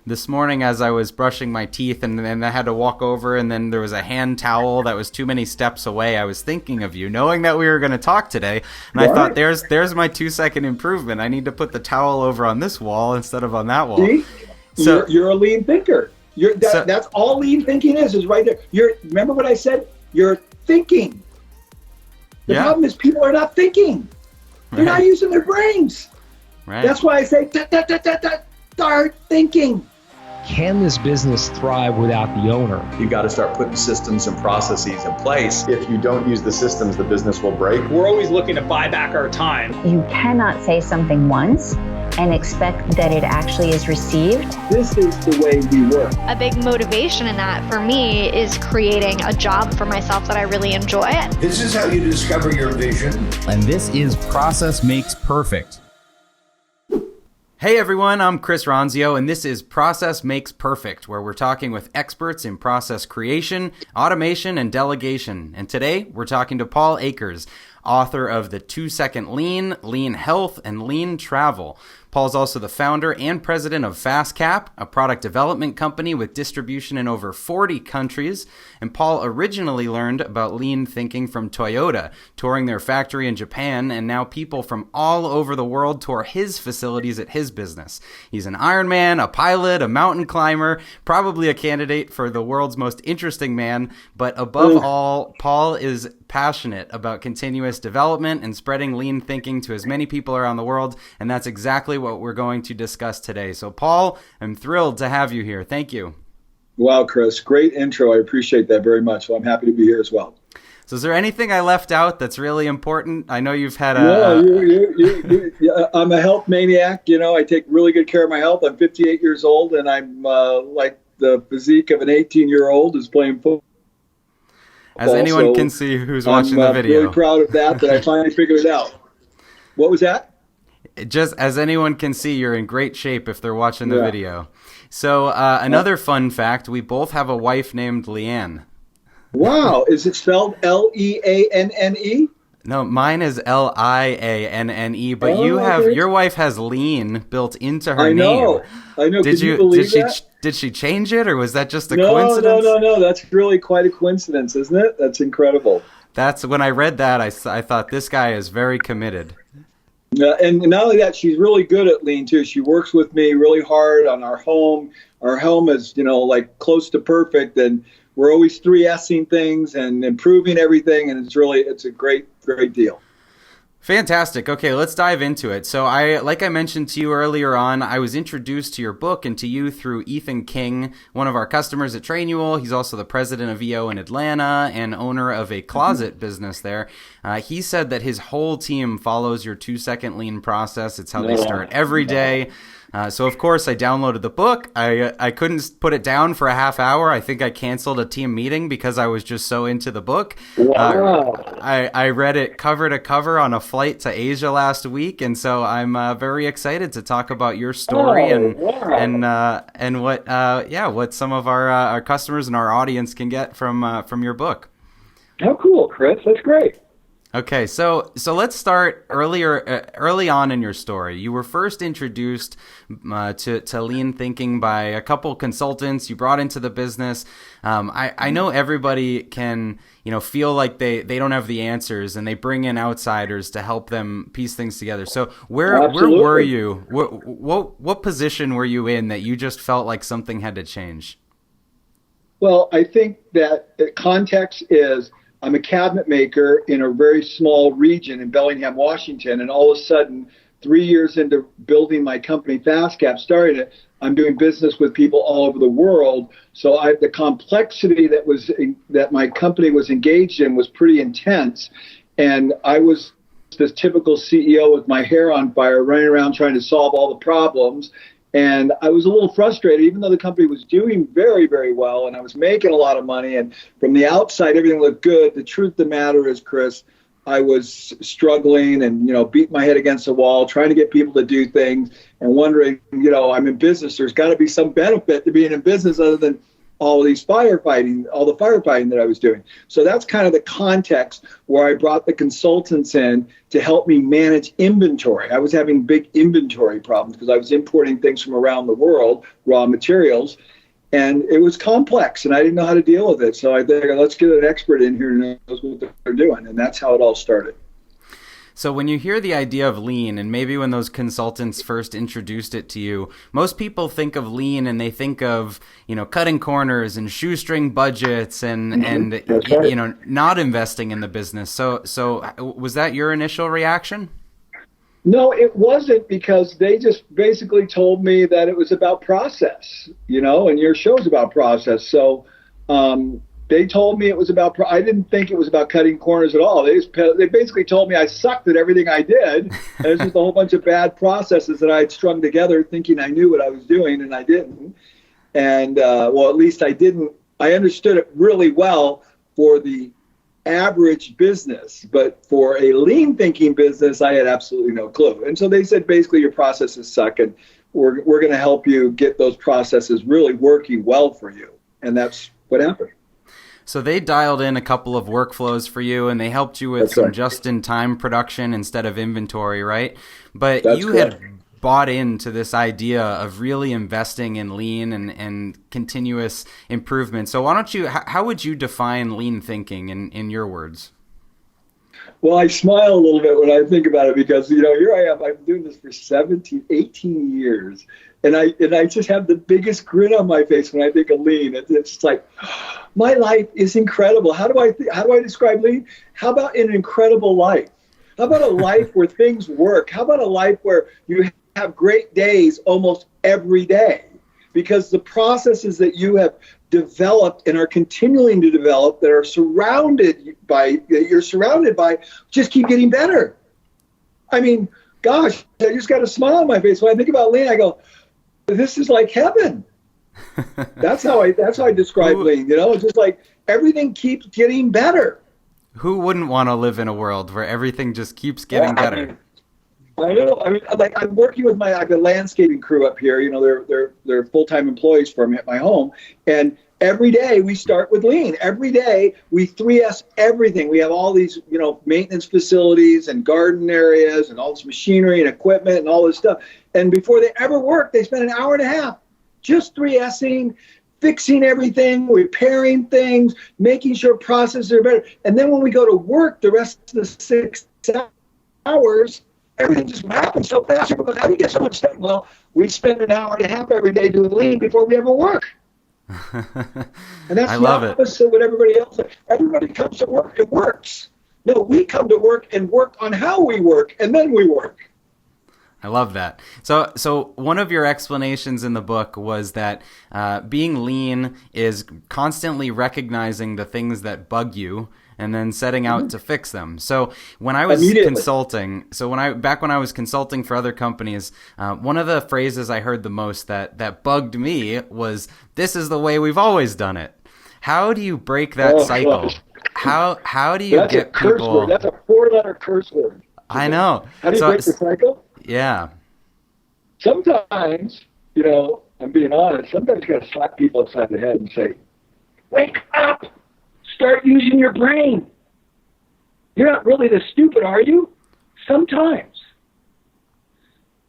this morning as I was brushing my teeth and then I had to walk over and then there was a hand towel that was too many steps away. I was thinking of you, knowing that we were going to talk today. And I thought, there's my 2-second improvement. I need to put the towel over on this wall instead of on that wall. See? So you're a lean thinker. That's all lean thinking is right there. Remember what I said? You're thinking. The problem is people are not thinking. They're not using their brains. Right. That's why I say, start thinking. Can this business thrive without the owner? You got to start putting systems and processes in place. If you don't use the systems, the business will break. We're always looking to buy back our time. You cannot say something once and expect that it actually is received. This is the way we work. A big motivation in that for me is creating a job for myself that I really enjoy. This is how you discover your vision. And this is Process Makes Perfect. Hey everyone, I'm Chris Ronzio, and this is Process Makes Perfect, where we're talking with experts in process creation, automation, and delegation. And today, we're talking to Paul Akers, author of The 2-Second Lean, Lean Health, and Lean Travel. Paul's also the founder and president of FastCap, a product development company with distribution in over 40 countries. And Paul originally learned about lean thinking from Toyota, touring their factory in Japan, and now people from all over the world tour his facilities at his business. He's an Ironman, a pilot, a mountain climber, probably a candidate for the world's most interesting man. But above all, Paul is passionate about continuous development and spreading lean thinking to as many people around the world, and that's exactly what we're going to discuss today. So Paul, I'm thrilled to have you here. Thank you. Wow, Chris, great intro. I appreciate that very much. Well, I'm happy to be here as well. So is there anything I left out that's really important? I know you've had I'm a health maniac. I take really good care of my health. I'm 58 years old, and I'm like the physique of an 18-year-old who's playing football. As anyone can see who's watching the video. I'm really proud of that I finally figured it out. What was that? Just as anyone can see, you're in great shape if they're watching the video. So another fun fact, we both have a wife named Leanne. Wow. Is it spelled Leanne? No, mine is Lianne, but your wife has lean built into her name. I know. Did you believe that? Did she change it, or was that just a coincidence? No. That's really quite a coincidence, isn't it? That's incredible. That's when I read that, I thought this guy is very committed. And not only that, she's really good at lean too. She works with me really hard on our home. Our home is, like close to perfect, and we're always 3S'ing things and improving everything, and it's a great deal. Fantastic. Okay, let's dive into it. So like I mentioned to you earlier on, I was introduced to your book and to you through Ethan King, one of our customers at Trainual. He's also the president of EO in Atlanta and owner of a closet business there. He said that his whole team follows your 2-second lean process. It's how they start every day. So, of course, I downloaded the book. I couldn't put it down for a half hour. I think I canceled a team meeting because I was just so into the book. Wow. I read it cover to cover on a flight to Asia last week, and so I'm very excited to talk about your story and what some of our customers and our audience can get from your book. How cool, Chris. That's great. Okay, so let's start early on in your story. You were first introduced to lean thinking by a couple consultants you brought into the business. I know everybody can feel like they don't have the answers, and they bring in outsiders to help them piece things together. So where were you? What position were you in that you just felt like something had to change? Well, I think that the context is, I'm a cabinet maker in a very small region in Bellingham, Washington, and all of a sudden, 3 years into building my company, FastCap, starting it, I'm doing business with people all over the world. So the complexity that my company was engaged in was pretty intense, and I was this typical CEO with my hair on fire, running around trying to solve all the problems. And I was a little frustrated, even though the company was doing very, very well, and I was making a lot of money. And from the outside, everything looked good. The truth of the matter is, Chris, I was struggling and, beating my head against the wall, trying to get people to do things and wondering, I'm in business. There's got to be some benefit to being in business other than all the firefighting that I was doing. So that's kind of the context where I brought the consultants in to help me manage inventory. I was having big inventory problems because I was importing things from around the world, raw materials, and it was complex, and I didn't know how to deal with it. So I think, let's get an expert in here who knows what they're doing, and that's how it all started. So when you hear the idea of lean, and maybe when those consultants first introduced it to you, most people think of lean and they think of, cutting corners and shoestring budgets and right. Not investing in the business. So was that your initial reaction? No, it wasn't, because they just basically told me that it was about process, and your show's about process. So they told me it was about, I didn't think it was about cutting corners at all. They basically told me I sucked at everything I did. And it was just a whole bunch of bad processes that I had strung together thinking I knew what I was doing, and I didn't. And, at least I didn't. I understood it really well for the average business, but for a lean thinking business, I had absolutely no clue. And so they said, basically, your processes suck, and we're going to help you get those processes really working well for you. And that's what happened. So they dialed in a couple of workflows for you, and they helped you with some just-in-time production instead of inventory, right? But you had bought into this idea of really investing in lean and continuous improvement. So why don't you, how would you define lean thinking in your words? Well, I smile a little bit when I think about it, because, here I am, I've been doing this for 18 years. And I just have the biggest grin on my face when I think of lean. It's like, my life is incredible. How do I describe lean? How about an incredible life? How about a life where things work? How about a life where you have great days almost every day? Because the processes that you have developed and are continuing to develop, that you're surrounded by, just keep getting better. I mean, gosh, I just got a smile on my face when I think about lean. I go, this is like heaven. That's how I describe lean. It's just like everything keeps getting better. Who wouldn't want to live in a world where everything just keeps getting better? I know. Like, I'm working with I have a landscaping crew up here. They're full-time employees for me at my home, and every day we start with lean. Every day we 3S everything. We have all these, maintenance facilities and garden areas and all this machinery and equipment and all this stuff. And before they ever work, they spend an hour and a half just 3Sing, fixing everything, repairing things, making sure processes are better. And then when we go to work, the rest of the 6 hours, everything just happens so fast. Everyone goes, how do you get so much done? Well, we spend an hour and a half every day doing lean before we ever work. And that's the opposite of what everybody else does. Everybody comes to work and works. No, we come to work and work on how we work, and then we work. I love that. So one of your explanations in the book was that being lean is constantly recognizing the things that bug you and then setting out to fix them. So when I was consulting, back when I was consulting for other companies, one of the phrases I heard the most that bugged me was, "This is the way we've always done it." How do you break that cycle? Gosh. How do you get people? Word. That's a 4-letter curse word. I know. How do you break the cycle? Yeah. Sometimes, I'm being honest, sometimes you got to slap people upside the head and say, wake up! Start using your brain. You're not really this stupid, are you? Sometimes.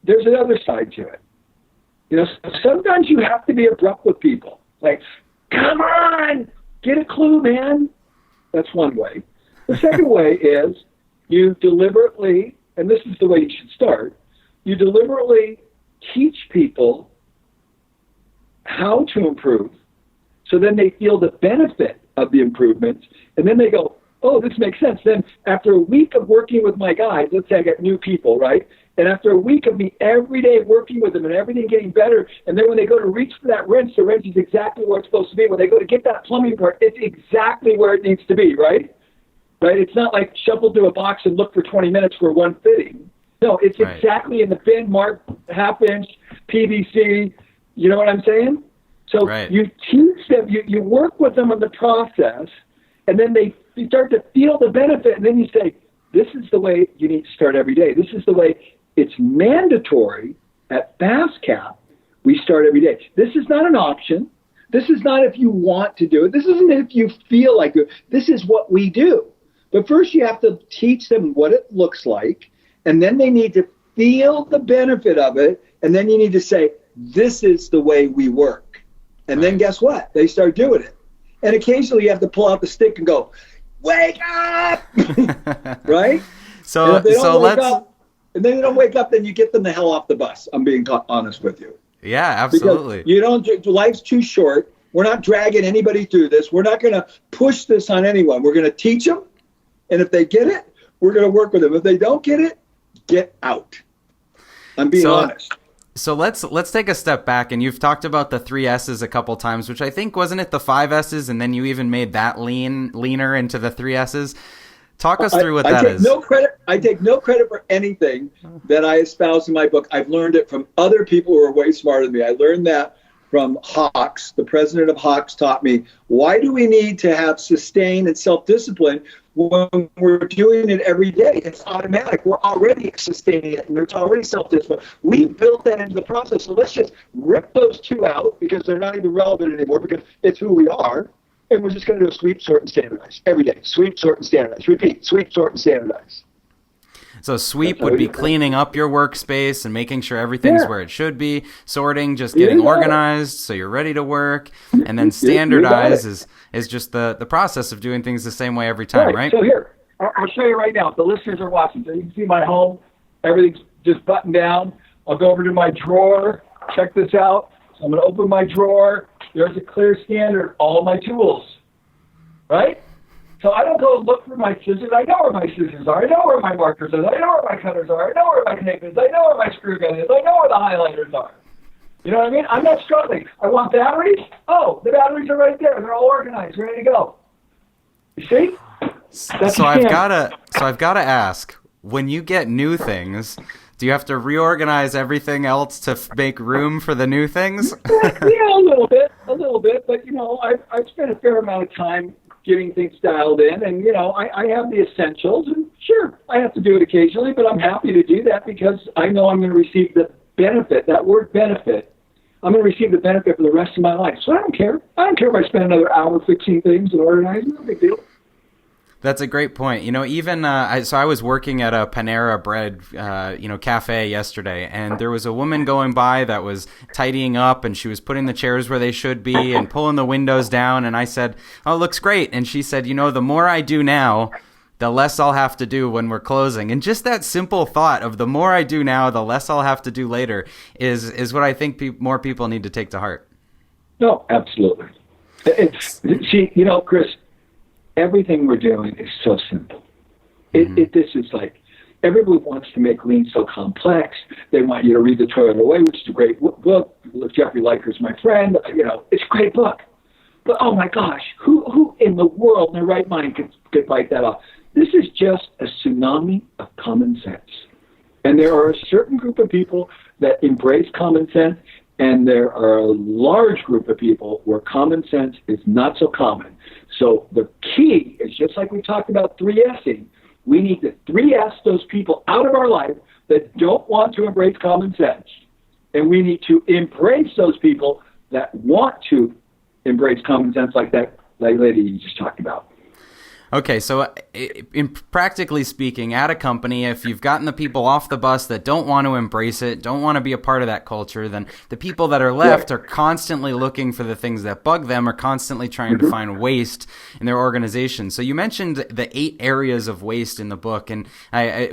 There's another side to it. Sometimes you have to be abrupt with people. Like, come on! Get a clue, man! That's one way. The second way is you deliberately, and this is the way you should start, you deliberately teach people how to improve, so then they feel the benefit of the improvements, and then they go, oh, this makes sense. Then after a week of working with my guys, let's say I get new people, right? And after a week of me every day working with them and everything getting better, and then when they go to reach for that wrench, the wrench is exactly where it's supposed to be. When they go to get that plumbing part, it's exactly where it needs to be, right? Right? It's not like shuffle through a box and look for 20 minutes for one fitting. No, it's exactly in the bin marked half-inch PVC. You know what I'm saying? So you teach them, you work with them on the process, and then they start to feel the benefit, and then you say, this is the way you need to start every day. This is the way it's mandatory at FastCap. We start every day. This is not an option. This is not if you want to do it. This isn't if you feel like it. This is what we do. But first you have to teach them what it looks like, and then they need to feel the benefit of it, and then you need to say, this is the way we work. And then guess what? They start doing it. And occasionally you have to pull out the stick and go, wake up! Right? So let's... And then they don't wake up, then you get them the hell off the bus. I'm being honest with you. Yeah, absolutely. Because life's too short. We're not dragging anybody through this. We're not going to push this on anyone. We're going to teach them. And if they get it, we're going to work with them. If they don't get it, get out. I'm being honest. So let's take a step back, and you've talked about the 3 S's a couple times, which I think, wasn't it the 5 S's, and then you even made that leaner into the 3 S's? Talk us through what that is. I take no credit for anything that I espouse in my book. I've learned it from other people who are way smarter than me. I learned that from Hawks. The president of Hawks taught me, why do we need to have sustain and self-discipline when we're doing it every day? It's automatic. We're already sustaining it, and there's already self-discipline. We built that into the process. So let's just rip those 2 out because they're not even relevant anymore because it's who we are. And we're just going to do a sweep, sort, and standardize every day. Sweep, sort, and standardize. Repeat. Sweep, sort, and standardize. So sweep would be cleaning up your workspace and making sure everything's where it should be. Sorting, just getting organized so you're ready to work. And then standardize is just the process of doing things the same way every time, right? So here, I'll show you right now. If the listeners are watching, so you can see my home. Everything's just buttoned down. I'll go over to my drawer. Check this out. So I'm going to open my drawer. There's a clear standard, all my tools, right? So I don't go look for my scissors. I know where my scissors are. I know where my markers are. I know where my cutters are. I know where my tape is. I know where my screw gun is. I know where the highlighters are. You know what I mean? I'm not struggling. I want batteries. Oh, the batteries are right there. They're all organized, ready to go. You see? So I've got to ask, when you get new things, do you have to reorganize everything else to make room for the new things? Yeah, a little bit. But, I've spent a fair amount of time getting things dialed in. And, I have the essentials. And sure, I have to do it occasionally, but I'm happy to do that because I know I'm going to receive the benefit, that word benefit. I'm going to receive the benefit for the rest of my life. So I don't care. I don't care if I spend another hour fixing things and organizing. No big deal. That's a great point. Even I was working at a Panera Bread, cafe yesterday, and there was a woman going by that was tidying up, and she was putting the chairs where they should be and pulling the windows down. And I said, "Oh, it looks great." And she said, "The more I do now, the less I'll have to do when we're closing." And just that simple thought of the more I do now, the less I'll have to do later is what I think more people need to take to heart. No, absolutely. Chris, everything we're doing is so simple. This is like, everybody wants to make lean so complex. They want you to read The Toyota Way, which is a great book. Jeffrey Liker's my friend. It's a great book. But, oh my gosh, who in the world in their right mind could bite that off? This is just a tsunami of common sense. And there are a certain group of people that embrace common sense, and there are a large group of people where common sense is not so common. So the key is, just like we talked about 3S'ing, we need to 3S those people out of our life that don't want to embrace common sense. And we need to embrace those people that want to embrace common sense, like that lady you just talked about. Okay, so in practically speaking, at a company, if you've gotten the people off the bus that don't want to embrace it, don't want to be a part of that culture, then the people that are left are constantly looking for the things that bug them, are constantly trying to find waste in their organization. So you mentioned the 8 areas of waste in the book, and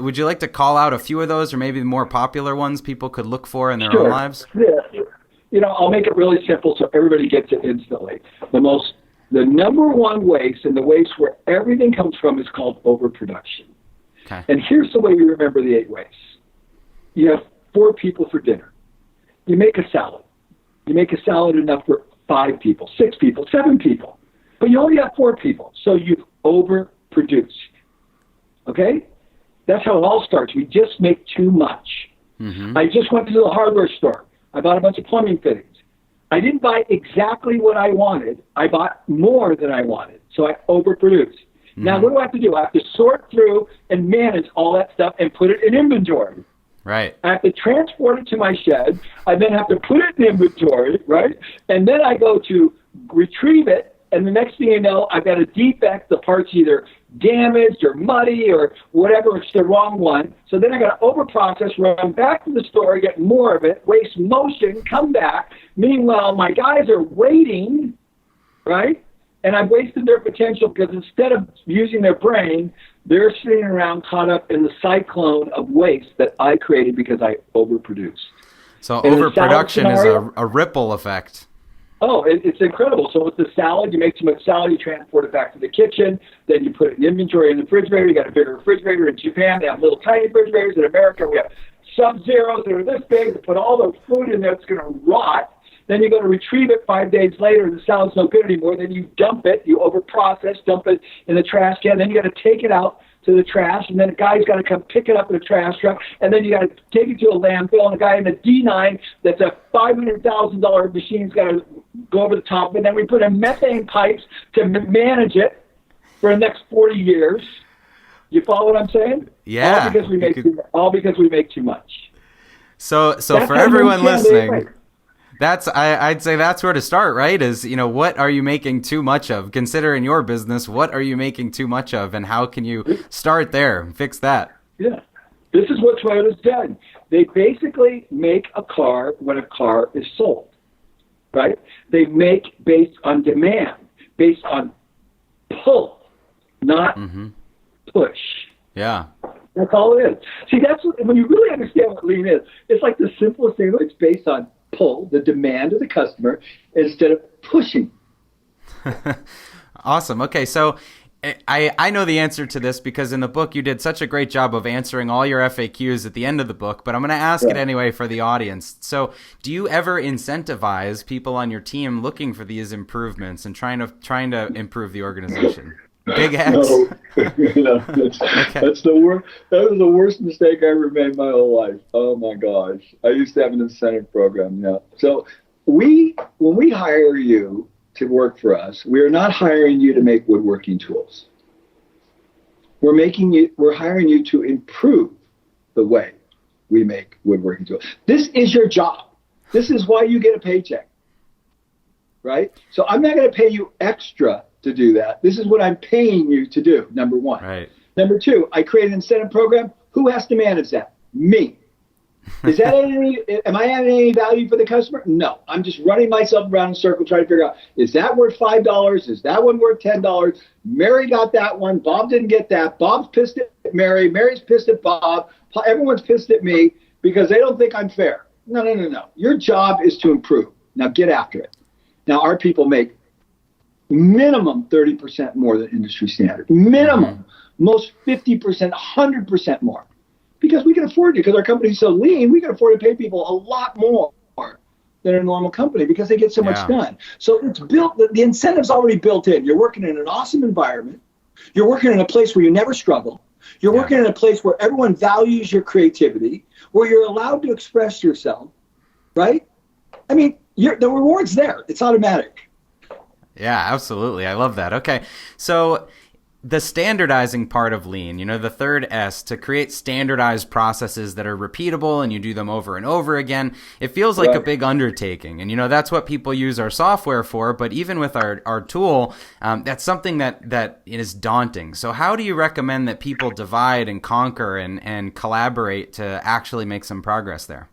would you like to call out a few of those, or maybe the more popular ones people could look for in their own lives? Yeah. I'll make it really simple so everybody gets it instantly. The number one waste, and the waste where everything comes from, is called overproduction. Okay. And here's the way we remember the 8 wastes. You have 4 people for dinner. You make a salad. You make a salad enough for 5 people, 6 people, 7 people. But you only have 4 people, so you've overproduced. Okay? That's how it all starts. We just make too much. Mm-hmm. I just went to the hardware store. I bought a bunch of plumbing fittings. I didn't buy exactly what I wanted. I bought more than I wanted. So I overproduced. Mm-hmm. Now, what do I have to do? I have to sort through and manage all that stuff and put it in inventory. Right. I have to transport it to my shed. I then have to put it in inventory, right? And then I go to retrieve it, and the next thing you know, I've got a defect. The part's either damaged or muddy or whatever. It's the wrong one. So then I got to overprocess, run back to the store, get more of it, waste motion, come back. Meanwhile, my guys are waiting, right? And I've wasted their potential because instead of using their brain, they're sitting around caught up in the cyclone of waste that I created because I overproduced. So overproduction is a ripple effect. Oh, it's incredible. So with the salad, you make too much salad, you transport it back to the kitchen, then you put it in inventory in the refrigerator. You got a bigger refrigerator. In Japan, they have little tiny refrigerators. In America, we have Sub-Zeros that are this big. They put all the food in there, it's going to rot. Then you go to retrieve it 5 days later, and the salad's no good anymore. Then you dump it, you overprocess, dump it in the trash can. Then you got to take it out to the trash, and then a guy's got to come pick it up in a trash truck, and then you got to take it to a landfill, and a guy in a D9 that's a $500,000 machine's got to go over the top of it. Then we put in methane pipes to manage it for the next 40 years. You follow what I'm saying? Yeah. All because we make too much. So for everyone listening, I'd say that's where to start, right? Is, what are you making too much of? Consider in your business, what are you making too much of, and how can you start there and fix that? Yeah. This is what Toyota's done. They basically make a car when a car is sold, right? They make based on demand, based on pull, not push. Yeah. That's all it is. See, when you really understand what lean is, it's like the simplest thing. It's based on pull, the demand of the customer, instead of pushing. Awesome. Okay, so I know the answer to this because in the book you did such a great job of answering all your FAQs at the end of the book, but I'm going to ask it anyway for the audience. So do you ever incentivize people on your team looking for these improvements and trying to improve the organization? Big X. No, that's the worst. That was the worst mistake I ever made in my whole life. Oh my gosh! I used to have an incentive program. Yeah. So when we hire you to work for us, we are not hiring you to make woodworking tools. We're hiring you to improve the way we make woodworking tools. This is your job. This is why you get a paycheck, right? So I'm not going to pay you extra to do that. This is what I'm paying you to do, number one. Right. Number two, I create an incentive program. Who has to manage that? Me. Am I adding any value for the customer? No. I'm just running myself around in a circle trying to figure out, is that worth $5? Is that one worth $10? Mary got that one. Bob didn't get that. Bob's pissed at Mary. Mary's pissed at Bob. Everyone's pissed at me because they don't think I'm fair. No. Your job is to improve. Now get after it. Now our people make minimum 30% more than industry standard. Minimum. Most 50%, 100% more. Because we can afford it. Because our company's so lean, we can afford to pay people a lot more than a normal company because they get so much done. So it's built, the incentive's already built in. You're working in an awesome environment. You're working in a place where you never struggle. You're working in a place where everyone values your creativity, where you're allowed to express yourself, right? I mean, the reward's there. It's automatic. Yeah, absolutely. I love that. Okay. So the standardizing part of lean, the third S, to create standardized processes that are repeatable and you do them over and over again, it feels like a big undertaking. And, that's what people use our software for. But even with our tool, that's something that is daunting. So how do you recommend that people divide and conquer and collaborate to actually make some progress there?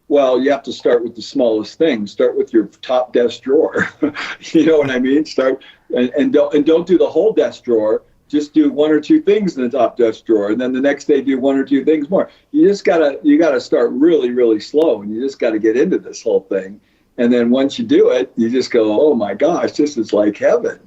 Well, you have to start with the smallest thing. Start with your top desk drawer. You know what I mean? Start and don't do the whole desk drawer. Just do one or two things in the top desk drawer, and then the next day do one or two things more. You gotta start really, really slow, and you just gotta get into this whole thing. And then once you do it, you just go, oh my gosh, this is like heaven,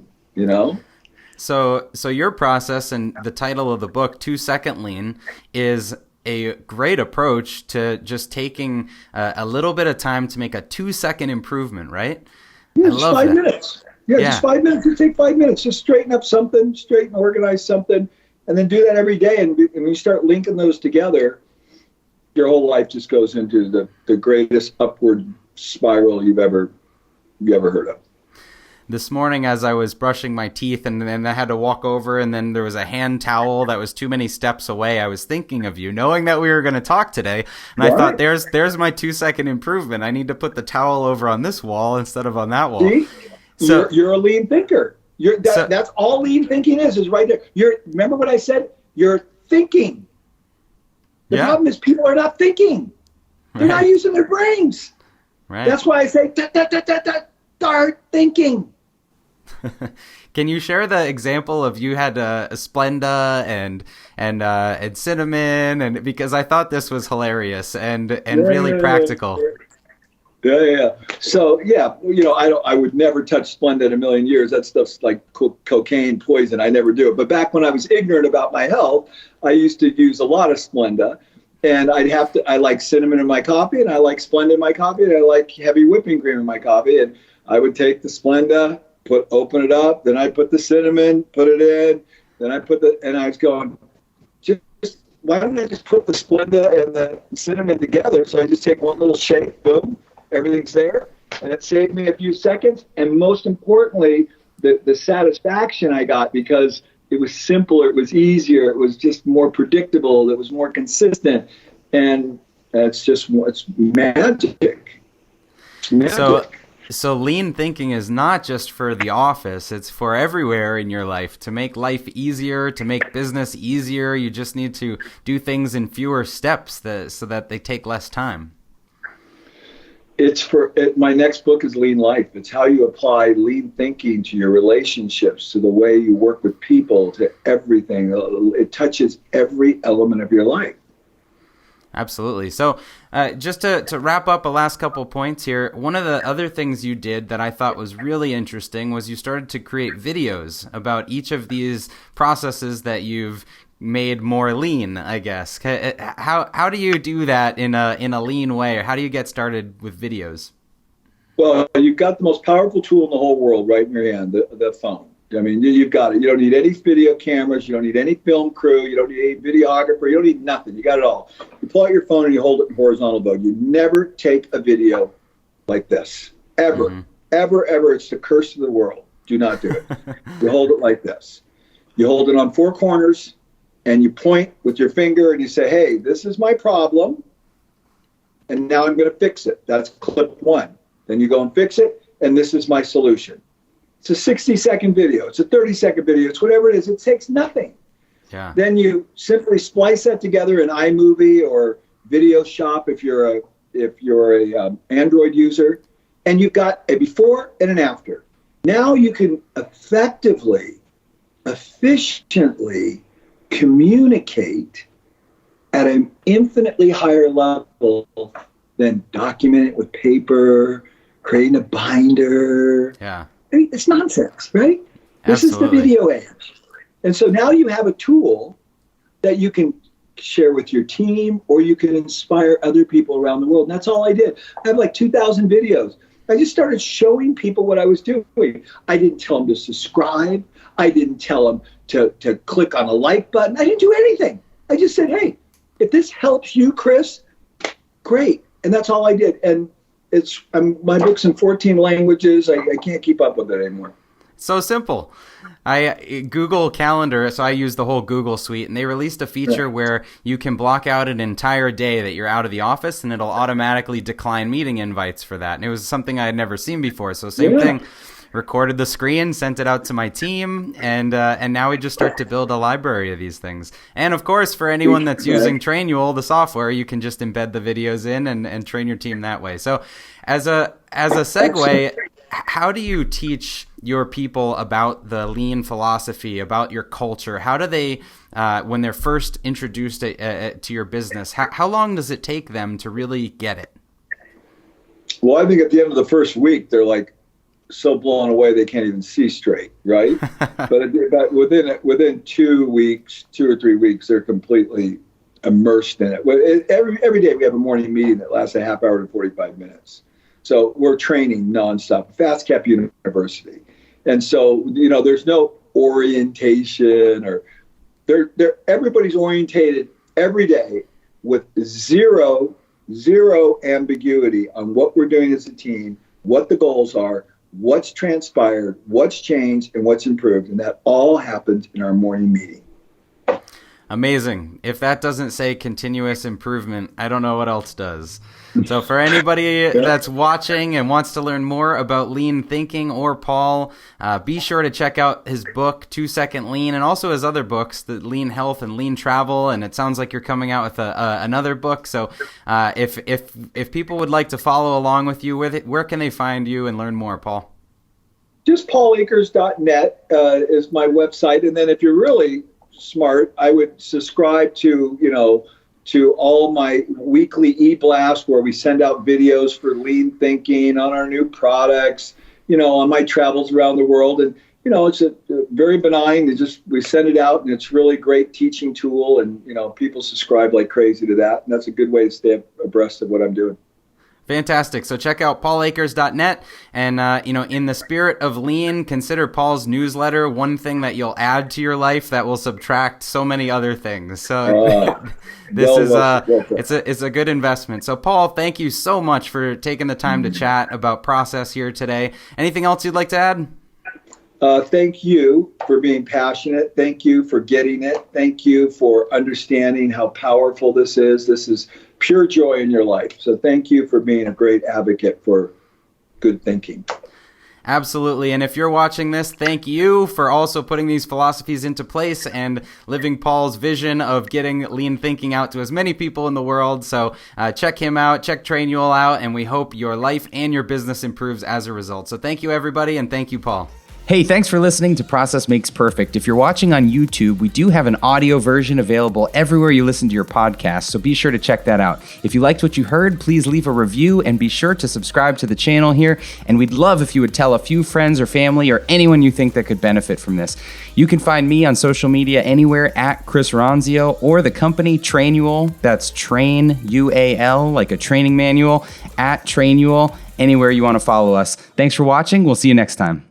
So your process and the title of the book, 2 Second Lean, is a great approach to just taking a little bit of time to make a 2-second improvement, right? Yeah, just 5 minutes. Yeah, just 5 minutes. Just take 5 minutes. Just straighten up something, organize something, and then do that every day. And when you start linking those together, your whole life just goes into the greatest upward spiral you've ever heard of. this morning as I was brushing my teeth, and then I had to walk over, and then there was a hand towel that was too many steps away. I was thinking of you, knowing that we were going to talk today, and I thought, there's my 2-second improvement. I need to put the towel over on this wall instead of on that wall. See? So you're a lean thinker. That's all lean thinking is right there. Remember what I said? You're thinking. The problem is people are not thinking. They're not using their brains. Right. That's why I say, start thinking. Can you share the example of you had a Splenda and cinnamon, and because I thought this was hilarious and really practical. Yeah. So I would never touch Splenda in a million years. That stuff's like cocaine, poison. I never do it. But back when I was ignorant about my health, I used to use a lot of Splenda, and I like cinnamon in my coffee, and I like Splenda in my coffee, and I like heavy whipping cream in my coffee. And I would take the Splenda, open it up, then I put the cinnamon, put it in, then and I was going, why don't I just put the Splenda and the cinnamon together? So I just take one little shake, boom, everything's there. And it saved me a few seconds. And most importantly, the satisfaction I got, because it was simpler, it was easier, it was just more predictable, it was more consistent. And it's magic. It's magic. So lean thinking is not just for the office, it's for everywhere in your life. To make life easier, to make business easier, you just need to do things in fewer steps so that they take less time. My next book is Lean Life. It's how you apply lean thinking to your relationships, to the way you work with people, to everything. It touches every element of your life. Absolutely. So just to wrap up a last couple points here, one of the other things you did that I thought was really interesting was you started to create videos about each of these processes that you've made more lean, I guess. How do you do that in a lean way? Or how do you get started with videos? Well, you've got the most powerful tool in the whole world right in your hand, the phone. I mean, you've got it. You don't need any video cameras. You don't need any film crew. You don't need any videographer. You don't need nothing. You got it all. You pull out your phone and you hold it in horizontal mode. You never take a video like this. Ever. Mm-hmm. Ever. It's the curse of the world. Do not do it. You hold it like this. You hold it on 4 corners and you point with your finger and you say, hey, this is my problem. And now I'm going to fix it. That's clip 1. Then you go and fix it. And this is my solution. It's a 60-second video. It's a 30-second video. It's whatever it is. It takes nothing. Yeah. Then you simply splice that together in iMovie or Video Shop if you're a Android user, and you've got a before and an after. Now you can efficiently communicate at an infinitely higher level than document it with paper, creating a binder. Yeah. I mean, it's nonsense, right? This is the video age. And so now you have a tool that you can share with your team, or you can inspire other people around the world. And that's all I did. I have like 2,000 videos. I just started showing people what I was doing. I didn't tell them to subscribe. I didn't tell them to click on a like button. I didn't do anything. I just said, hey, if this helps you, Chris, great. And that's all I did. And my book's in 14 languages. I can't keep up with it anymore. So simple. Google Calendar, so I use the whole Google suite, and they released a feature where you can block out an entire day that you're out of the office, and it'll automatically decline meeting invites for that. And it was something I had never seen before. So same thing. Recorded the screen, sent it out to my team, and now we just start to build a library of these things. And of course, for anyone that's using Trainual, the software, you can just embed the videos in and train your team that way. So as a segue, how do you teach your people about the lean philosophy, about your culture? How do they, when they're first introduced to your business, how long does it take them to really get it? Well, I think at the end of the first week, they're like, so blown away they can't even see straight, right? but within 2 weeks, 2 or 3 weeks, they're completely immersed in it. Every day we have a morning meeting that lasts a half hour to 45 minutes. So we're training nonstop. FastCap University, and so there's no orientation or everybody's orientated every day with zero ambiguity on what we're doing as a team, what the goals are, what's transpired, what's changed, and what's improved. And that all happens in our morning meeting. Amazing. If that doesn't say continuous improvement, I don't know what else does. So for anybody that's watching and wants to learn more about lean thinking or Paul, be sure to check out his book, 2 Second Lean, and also his other books, the Lean Health and Lean Travel. And it sounds like you're coming out with another book. So if people would like to follow along with you with it, where can they find you and learn more, Paul? Just paulakers.net is my website. And then if you're really smart, I would subscribe to all my weekly e-blasts where we send out videos for lean thinking on our new products, on my travels around the world. And, it's a very benign. We send it out, and it's really great teaching tool. And, people subscribe like crazy to that. And that's a good way to stay abreast of what I'm doing. Fantastic. So check out paulakers.net. And, in the spirit of lean, consider Paul's newsletter one thing that you'll add to your life that will subtract so many other things. So it's a good investment. So Paul, thank you so much for taking the time to chat about process here today. Anything else you'd like to add? Thank you for being passionate. Thank you for getting it. Thank you for understanding how powerful this is. This is pure joy in your life. So thank you for being a great advocate for good thinking. Absolutely. And if you're watching this, thank you for also putting these philosophies into place and living Paul's vision of getting lean thinking out to as many people in the world. So check him out, check Trainual out, and we hope your life and your business improves as a result. So thank you, everybody, and thank you, Paul. Hey, thanks for listening to Process Makes Perfect. If you're watching on YouTube, we do have an audio version available everywhere you listen to your podcast, so be sure to check that out. If you liked what you heard, please leave a review and be sure to subscribe to the channel here, and we'd love if you would tell a few friends or family or anyone you think that could benefit from this. You can find me on social media anywhere at Chris Ronzio or the company Trainual, that's Train UAL, like a training manual, at Trainual, anywhere you want to follow us. Thanks for watching. We'll see you next time.